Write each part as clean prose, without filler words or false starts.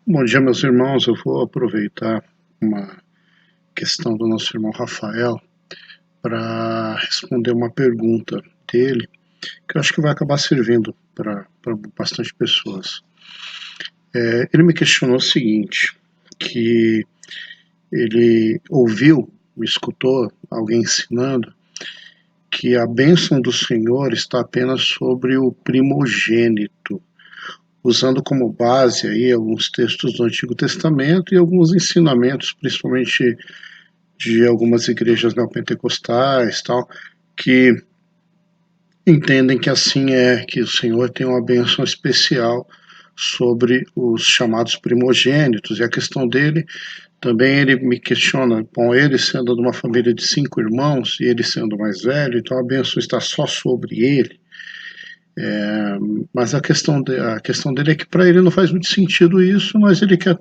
Bom dia, meus irmãos. Eu vou aproveitar uma questão do nosso irmão Rafael para responder uma pergunta dele, que eu acho que vai acabar servindo para bastante pessoas. Ele me questionou o seguinte, que ele ouviu, escutou alguém ensinando que a bênção do Senhor está apenas sobre o primogênito, usando como base aí alguns textos do Antigo Testamento e alguns ensinamentos, principalmente de algumas igrejas neopentecostais, tal, que entendem que assim que o Senhor tem uma bênção especial sobre os chamados primogênitos. E a questão dele, também ele me questiona, bom, ele sendo de uma família de 5 irmãos, e ele sendo mais velho, então a bênção está só sobre ele. Mas a questão dele é que para ele não faz muito sentido isso, mas ele quer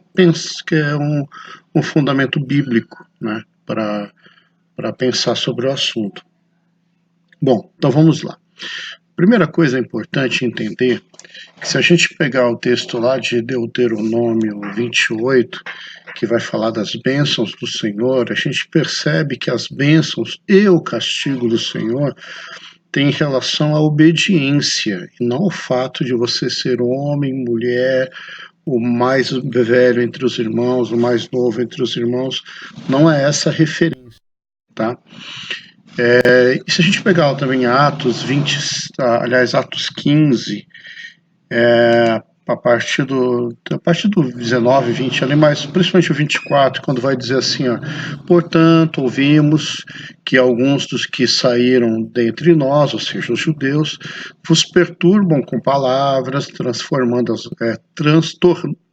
um fundamento bíblico, né, para pensar sobre o assunto. Bom, então vamos lá. Primeira coisa importante entender que se a gente pegar o texto lá de Deuteronômio 28, que vai falar das bênçãos do Senhor, a gente percebe que as bênçãos e o castigo do Senhor têm relação à obediência, e não ao fato de você ser homem, mulher, o mais velho entre os irmãos, o mais novo entre os irmãos. Não é essa a referência, tá? E se a gente pegar também Atos 20, Atos 15, a partir do 19, 20 ali, mas principalmente o 24, quando vai dizer assim, ó, portanto, ouvimos que alguns dos que saíram dentre nós, ou seja, os judeus, vos perturbam com palavras,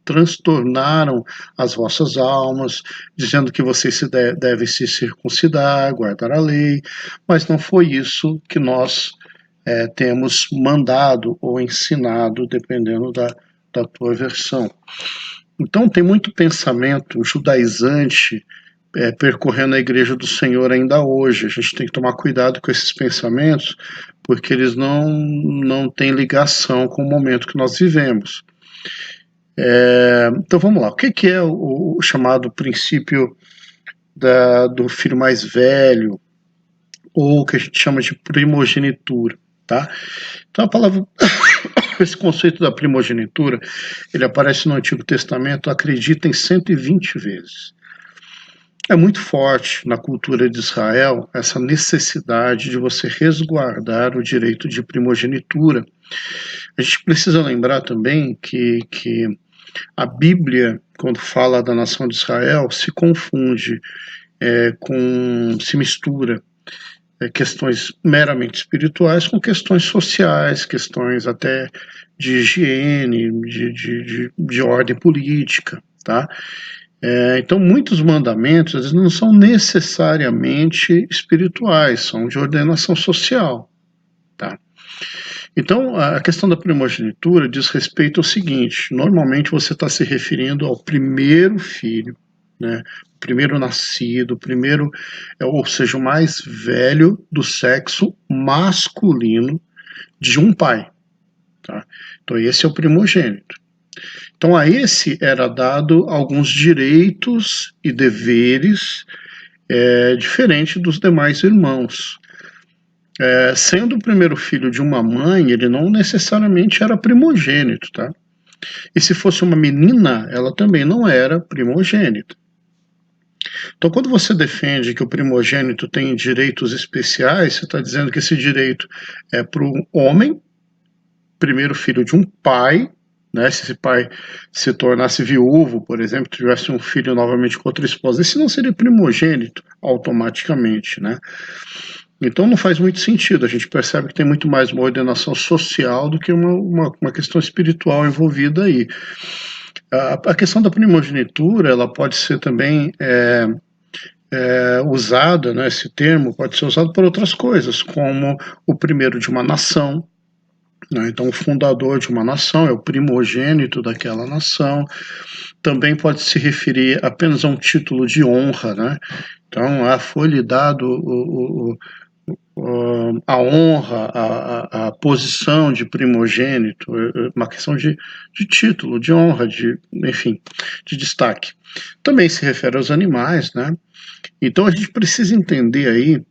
transtornaram as vossas almas, dizendo que vocês devem se circuncidar, guardar a lei, mas não foi isso que nós temos mandado ou ensinado, dependendo da tua versão. Então tem muito pensamento judaizante percorrendo a Igreja do Senhor ainda hoje. A gente tem que tomar cuidado com esses pensamentos, porque eles não têm ligação com o momento que nós vivemos. Então vamos lá. O que é o chamado princípio do filho mais velho, ou o que a gente chama de primogenitura? Tá? Então a palavra, esse conceito da primogenitura, ele aparece no Antigo Testamento, acredita, em 120 vezes. É muito forte na cultura de Israel essa necessidade de você resguardar o direito de primogenitura. A gente precisa lembrar também que a Bíblia, quando fala da nação de Israel, se confunde, se mistura questões meramente espirituais com questões sociais, questões até de higiene, de ordem política, tá? Então, muitos mandamentos, eles não são necessariamente espirituais, são de ordenação social, tá? Então, a questão da primogenitura diz respeito ao seguinte: normalmente você está se referindo ao primeiro filho, né? O primeiro nascido, ou seja, o mais velho do sexo masculino de um pai, tá? Então, esse é o primogênito. Então, a esse era dado alguns direitos e deveres diferente dos demais irmãos. Sendo o primeiro filho de uma mãe, ele não necessariamente era primogênito, tá? E se fosse uma menina, ela também não era primogênita. Então, quando você defende que o primogênito tem direitos especiais, você está dizendo que esse direito é para o homem, primeiro filho de um pai, né? Se esse pai se tornasse viúvo, por exemplo, tivesse um filho novamente com outra esposa, esse não seria primogênito automaticamente, né? Então não faz muito sentido, a gente percebe que tem muito mais uma ordenação social do que uma questão espiritual envolvida aí. A questão da primogenitura, ela pode ser também usada, né, esse termo pode ser usado por outras coisas, como o primeiro de uma nação, né? Então o fundador de uma nação é o primogênito daquela nação. Também pode se referir apenas a um título de honra, né? Então foi-lhe dado a honra, a posição de primogênito, uma questão de título, de honra, enfim, de destaque. Também se refere aos animais, né? Então a gente precisa entender aí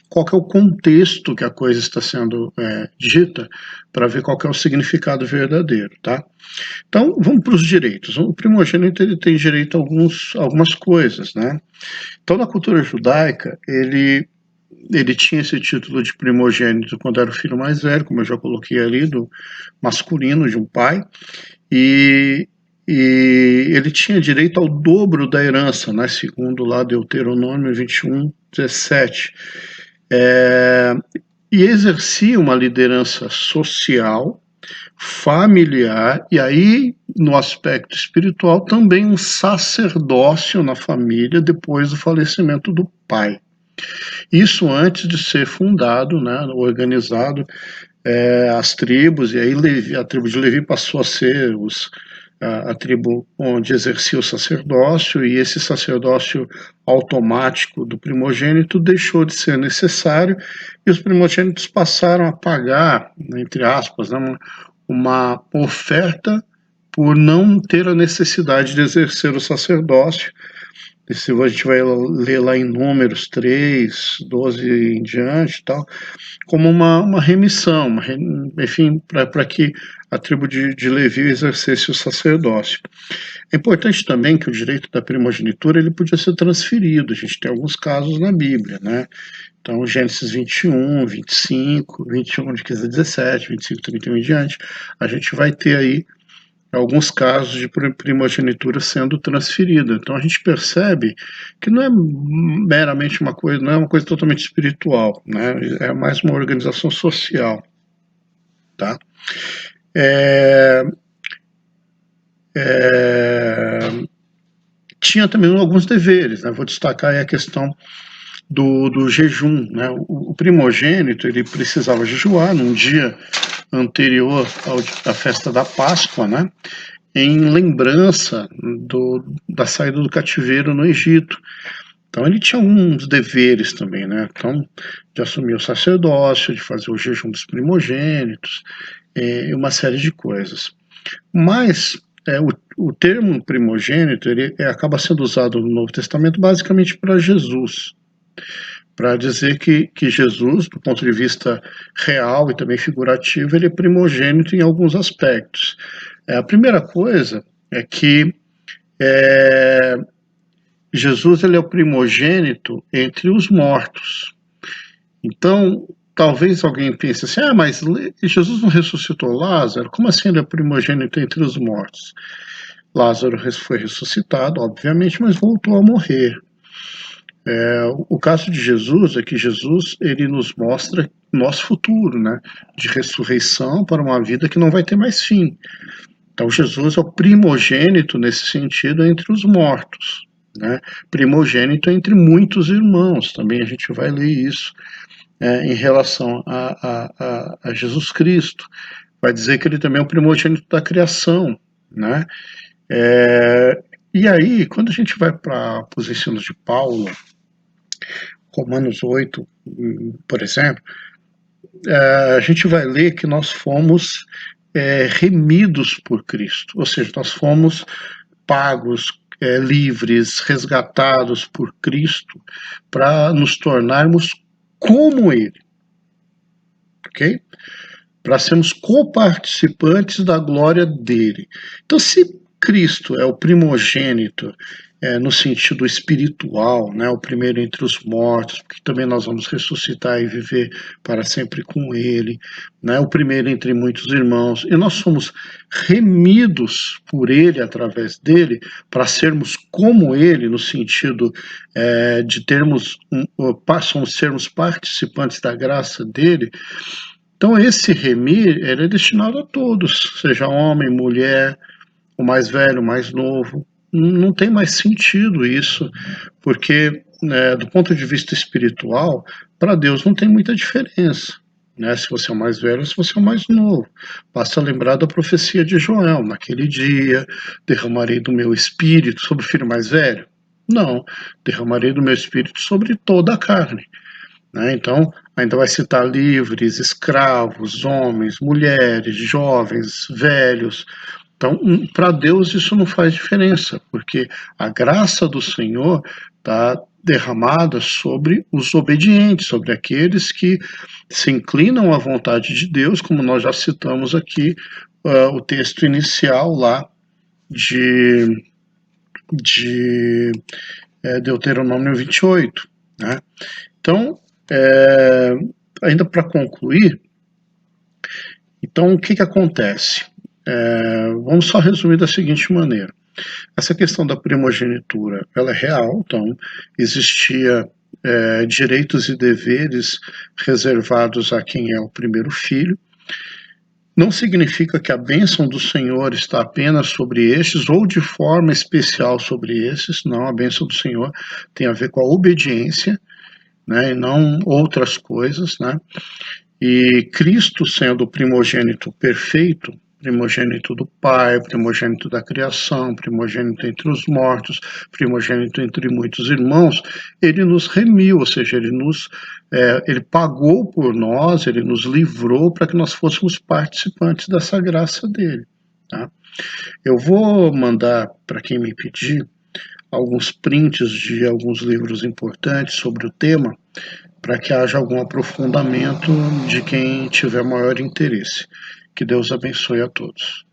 qual que é o contexto que a coisa está sendo dita, para ver qual que é o significado verdadeiro, tá? Então, vamos para os direitos. O primogênito ele tem direito a algumas coisas, né? Então, na cultura judaica, ele tinha esse título de primogênito quando era o filho mais velho, como eu já coloquei ali, do masculino de um pai, e, e ele tinha direito ao dobro da herança, né? Segundo lá Deuteronômio 21:17. E exercia uma liderança social, familiar, e aí, no aspecto espiritual, também um sacerdócio na família depois do falecimento do pai. Isso antes de ser fundado, né, organizado, as tribos, e aí a tribo de Levi passou a ser a tribo onde exercia o sacerdócio, e esse sacerdócio automático do primogênito deixou de ser necessário, e os primogênitos passaram a pagar, entre aspas, né, uma oferta por não ter a necessidade de exercer o sacerdócio. Se a gente vai ler lá em Números 3, 12 em diante e tal, como uma remissão, enfim, para que a tribo de Levi exercesse o sacerdócio. É importante também que o direito da primogenitura ele podia ser transferido, a gente tem alguns casos na Bíblia, né? Então, Gênesis 21, 25, 21 de 15 a 17, 25, 31 em diante, a gente vai ter aí alguns casos de primogenitura sendo transferida. Então a gente percebe que não é meramente uma coisa, não é uma coisa totalmente espiritual, né? É mais uma organização social, tá? Tinha também alguns deveres, né? Vou destacar aí a questão do jejum, né? O primogênito ele precisava jejuar num dia anterior à festa da Páscoa, né? Em lembrança da saída do cativeiro no Egito. Então ele tinha alguns deveres também, né? Então, de assumir o sacerdócio, de fazer o jejum dos primogênitos, e uma série de coisas. Mas o termo primogênito ele acaba sendo usado no Novo Testamento basicamente para Jesus, para dizer que Jesus, do ponto de vista real e também figurativo, ele é primogênito em alguns aspectos. A primeira coisa é que Jesus ele é o primogênito entre os mortos. Então, talvez alguém pense assim, mas Jesus não ressuscitou Lázaro? Como assim ele é primogênito entre os mortos? Lázaro foi ressuscitado, obviamente, mas voltou a morrer. O caso de Jesus é que Jesus ele nos mostra nosso futuro, né? De ressurreição para uma vida que não vai ter mais fim. Então Jesus é o primogênito nesse sentido entre os mortos, né? Primogênito entre muitos irmãos, também a gente vai ler isso em relação a Jesus Cristo. Vai dizer que ele também é o primogênito da criação, né? E aí, quando a gente vai para os ensinos de Paulo, Romanos 8, por exemplo, a gente vai ler que nós fomos remidos por Cristo, ou seja, nós fomos pagos, livres, resgatados por Cristo para nos tornarmos como Ele, ok? Para sermos coparticipantes da glória dele. Então, se Cristo é o primogênito no sentido espiritual, né, o primeiro entre os mortos, porque também nós vamos ressuscitar e viver para sempre com ele, né, o primeiro entre muitos irmãos, e nós somos remidos por ele, através dele, para sermos como ele, no sentido de sermos participantes da graça dele. Então, esse remir ele é destinado a todos, seja homem, mulher, o mais velho, o mais novo. Não tem mais sentido isso, porque, do ponto de vista espiritual, para Deus não tem muita diferença. Né, se você é o mais velho ou se você é o mais novo. Basta lembrar da profecia de Joel: naquele dia derramarei do meu espírito sobre o filho mais velho? Não, derramarei do meu espírito sobre toda a carne. né? Então, ainda vai citar livres, escravos, homens, mulheres, jovens, velhos. Então, para Deus isso não faz diferença, porque a graça do Senhor está derramada sobre os obedientes, sobre aqueles que se inclinam à vontade de Deus, como nós já citamos aqui o texto inicial lá de, de Deuteronômio 28. Né? Então, ainda para concluir, então o que acontece? Vamos só resumir da seguinte maneira. Essa questão da primogenitura, ela é real, então existia direitos e deveres reservados a quem é o primeiro filho. Não significa que a bênção do Senhor está apenas sobre estes ou de forma especial sobre esses. Não, a bênção do Senhor tem a ver com a obediência, né, e não outras coisas, né? E Cristo sendo o primogênito perfeito, primogênito do Pai, primogênito da criação, primogênito entre os mortos, primogênito entre muitos irmãos, ele nos remiu, ou seja, ele pagou por nós, ele nos livrou para que nós fôssemos participantes dessa graça dele. Tá? Eu vou mandar para quem me pedir alguns prints de alguns livros importantes sobre o tema, para que haja algum aprofundamento de quem tiver maior interesse. Que Deus abençoe a todos.